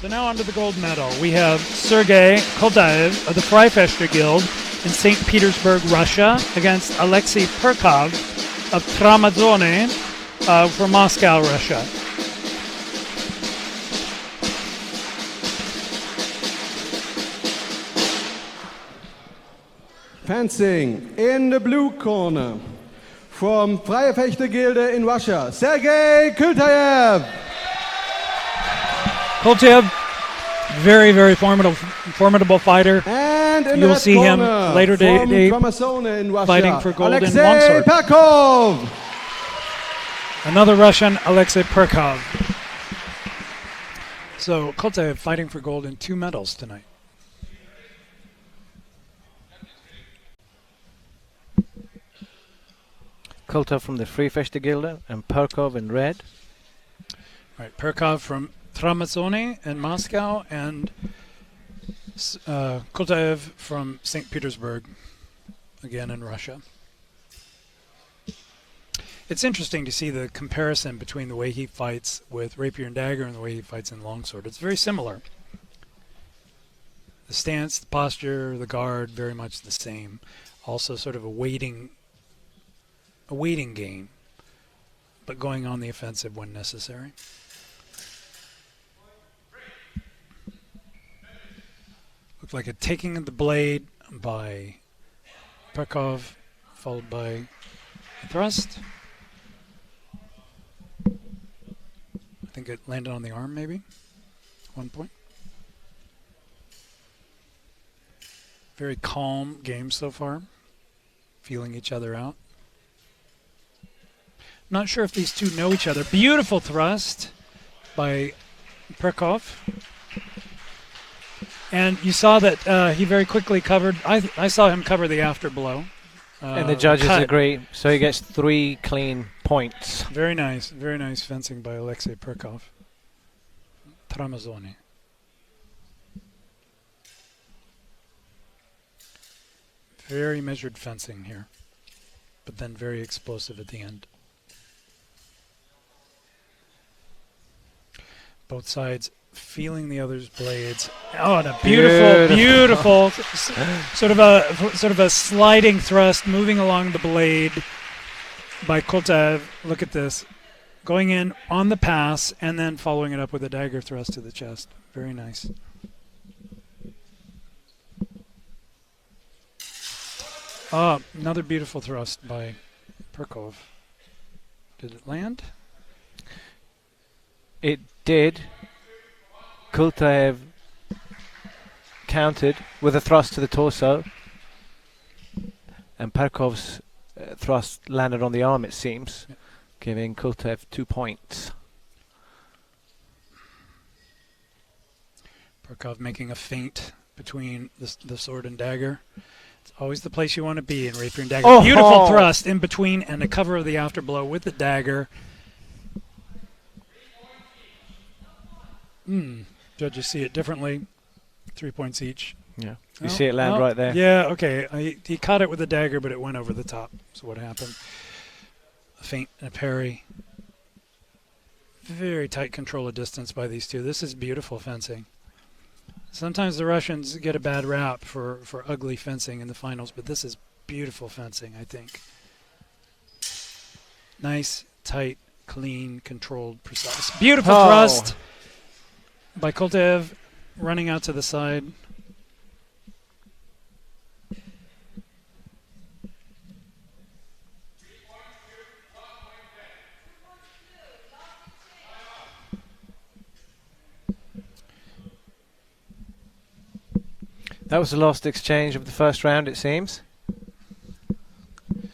So now on to the gold medal. We have Sergey Kultaev of the Freifechtergilde in St. Petersburg, Russia, against Alexey Perkov of Tramazzone from Moscow, Russia. Fencing in the blue corner from Freifechtergilde in Russia, Sergey Kultaev. Kultaev, very, very formidable fighter. And in you'll see him later today Tramazzone in Russia, fighting for gold Alexey in longsword. Perkov. Another Russian, Alexey Perkov. So Kultaev fighting for gold in 2 medals tonight. Kultaev from the Freifechtergilde and Perkov in red. Right, Perkov from Tramazzone in Moscow and Kultaev from St. Petersburg, again in Russia. It's interesting to see the comparison between the way he fights with Rapier and Dagger and the way he fights in longsword. It's very similar. The stance, the posture, the guard, very much the same. Also sort of a waiting game, but going on the offensive when necessary. Looked like a taking of the blade by Perkov, followed by a thrust. I think it landed on the arm, maybe, 1 point. Very calm game so far, feeling each other out. Not sure if these two know each other. Beautiful thrust by Perkov. And you saw that he very quickly covered. I saw him cover the after blow. And the judges agree, so he gets 3 clean points. Very nice fencing by Alexey Perkov. Tramazzone. Very measured fencing here, but then very explosive at the end. Both sides feeling the other's blades. Oh, and a beautiful sort of a sliding thrust moving along the blade by Kultaev. Look at this. Going in on the pass and then following it up with a dagger thrust to the chest. Very nice. Oh, another beautiful thrust by Perkov. Did it land? It did. Kultaev countered with a thrust to the torso, and Perkov's thrust landed on the arm, it seems, giving Kultaev 2 points. Perkov making a feint between the sword and dagger. It's always the place you want to be in Rapier and Dagger. Beautiful thrust in between and a cover of the afterblow with the dagger. Judges see it differently. 3 points each. Yeah, you see it land right there. Yeah, okay. He caught it with a dagger, but it went over the top. So what happened? A feint and a parry. Very tight control of distance by these two. This is beautiful fencing. Sometimes the Russians get a bad rap for ugly fencing in the finals, but this is beautiful fencing, I think. Nice, tight, clean, controlled, precise. Beautiful thrust by Kultaev, running out to the side. That was the last exchange of the first round, it seems.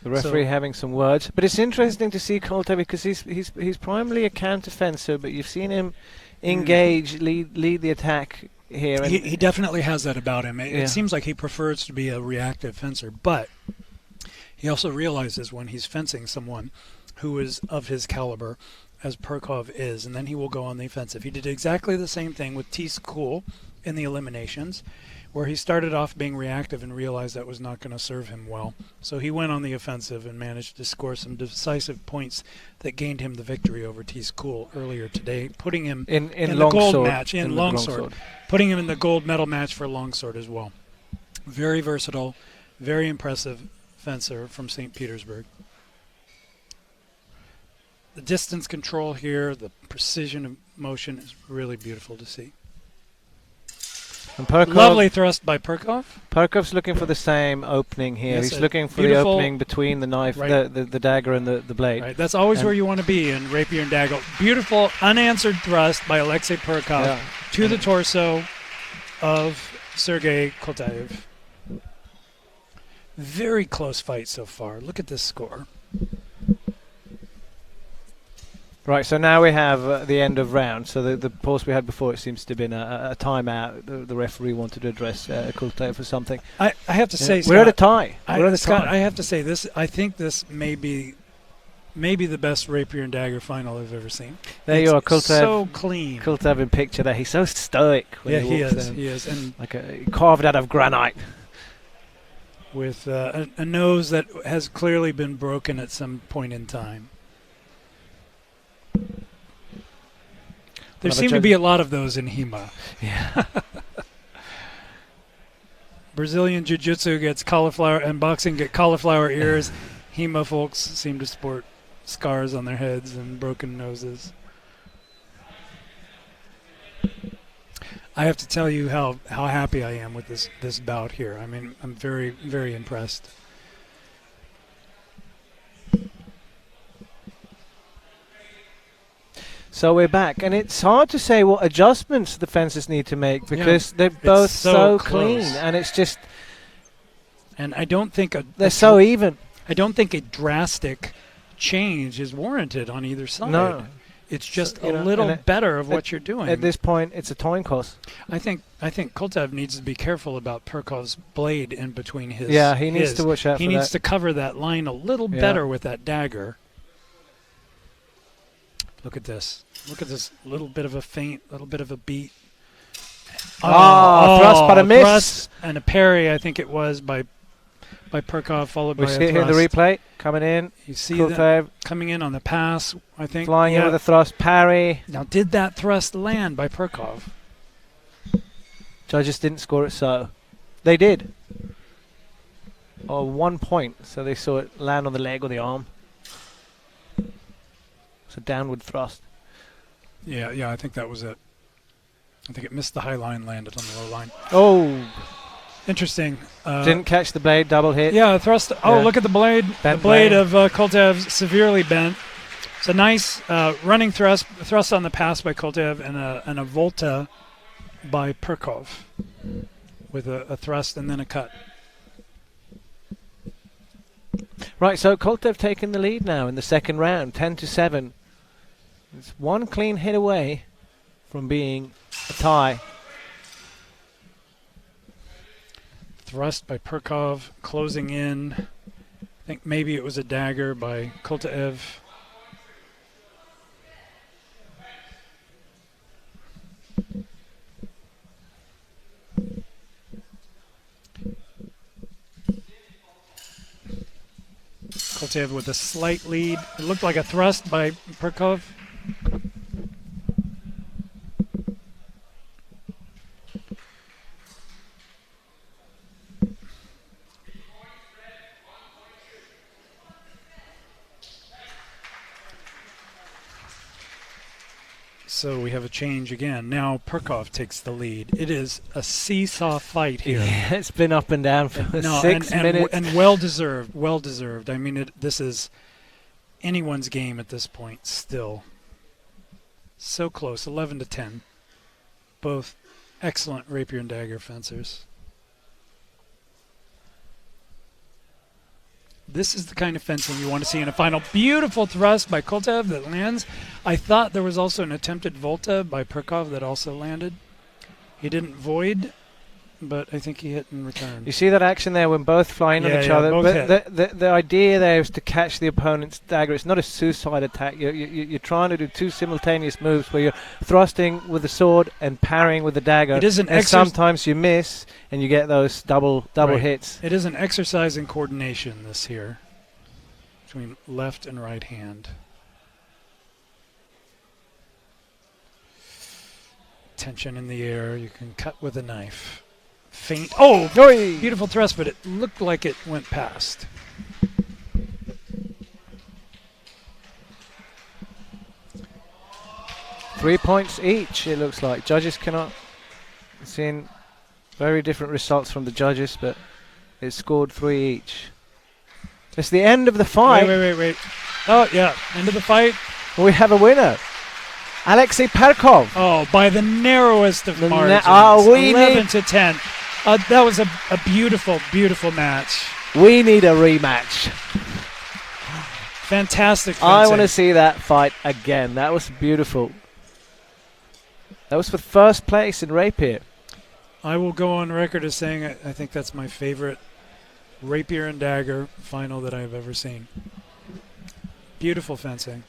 The referee having some words, but it's interesting to see Kultaev because he's primarily a counter fencer, but you've seen him engage, lead the attack here. And he definitely has that about him. It seems like he prefers to be a reactive fencer, but he also realizes when he's fencing someone who is of his caliber, as Perkov is, and then he will go on the offensive. He did exactly the same thing with T-School in the eliminations, where he started off being reactive and realized that was not going to serve him well. So he went on the offensive and managed to score some decisive points that gained him the victory over Thies Kuhl earlier today, putting him in the gold longsword, match, in longsword, putting him in the gold medal match for longsword as well. Very versatile, very impressive fencer from St. Petersburg. The distance control here, the precision of motion is really beautiful to see. And Perkov, Lovely thrust by Perkov. Perkov's looking for the same opening here. Yes, He's looking for the beautiful opening between the knife, right. the dagger, and the blade. Right, that's always And where you want to be in Rapier and Dagger. Beautiful unanswered thrust by Alexey Perkov to the torso of Sergey Kultaev. Very close fight so far. Look at this score. Right, so now we have the end of round. So the pause we had before, it seems to have been a timeout. The referee wanted to address Kultaev for something. I have to say, we're at a tie. Scott, I have to say this. I think this may be the best Rapier and Dagger final I've ever seen. There you are, Kultaev. So clean. Kultaev in picture there. He's so stoic. When He walks down. is, and like carved out of granite. With a nose that has clearly been broken at some point in time. There seem to be a lot of those in HEMA. Yeah. Brazilian Jiu-Jitsu gets cauliflower, and boxing get cauliflower ears. HEMA folks seem to sport scars on their heads and broken noses. I have to tell you how happy I am with this bout here. I mean, I'm very, very impressed. So we're back, and it's hard to say what adjustments the fences need to make because they're both so clean, and it's just. And I don't think they're so even. I don't think a drastic change is warranted on either side. No, it's just a little better of what you're doing. At this point, it's a coin toss. I think Kultaev needs to be careful about Perkov's blade in between his. Yeah, he needs to watch out. He needs to cover that line a little better with that dagger. Look at this. Look at this little bit of a feint, little bit of a beat. Thrust, but a miss. Thrust and a parry, I think it was, by Perkov, followed by a thrust. We see here the replay coming in. You see Kultaev coming in on the pass, I think. Flying in with a thrust, parry. Now, did that thrust land by Perkov? Judges didn't score it so. They did. 1 point, so they saw it land on the leg or the arm. It's a downward thrust. Yeah, I think that was it. I think it missed the high line, landed on the low line. Oh. Interesting. Didn't catch the blade, double hit. Yeah, thrust. Oh, look at the blade. Bent the blade of Kultaev severely bent. It's a nice running thrust on the pass by Kultaev and a volta by Perkov with a thrust and then a cut. Right, so Kultaev taking the lead now in the second round, 10-7. It's one clean hit away from being a tie. Thrust by Perkov, closing in. I think maybe it was a dagger by Kultaev. Kultaev with a slight lead. It looked like a thrust by Perkov. So we have a change again. Now Perkov takes the lead. It is a seesaw fight here. Yeah, it's been up and down for 6 minutes. And well deserved. Well deserved. I mean, this is anyone's game at this point still. So close, 11-10. Both excellent Rapier and Dagger fencers. This is the kind of fencing you want to see in a final. Beautiful thrust by Kultaev that lands. I thought there was also an attempted volta by Perkov that also landed. He didn't void but I think he hit in return. You see that action there when both fly in on each other? both But the idea there is to catch the opponent's dagger. It's not a suicide attack. You're trying to do two simultaneous moves where you're thrusting with the sword and parrying with the dagger. It is an and sometimes you miss and you get those double hits. It is an exercise in coordination, this here, between left and right hand. Tension in the air. You can cut with a knife. Feint. Oh, beautiful thrust, but it looked like it went past. Three points each, it looks like. Judges cannot. Seeing very different results from the judges, but it scored 3 each. It's the end of the fight. Wait. Oh, yeah. End of the fight. We have a winner. Alexey Perkov. Oh, by the narrowest of margins. 11 to 10. That was a beautiful, beautiful match. We need a rematch. Fantastic fencing. I want to see that fight again. That was beautiful. That was for first place in Rapier. I will go on record as saying I think that's my favorite Rapier and Dagger final that I've ever seen. Beautiful fencing.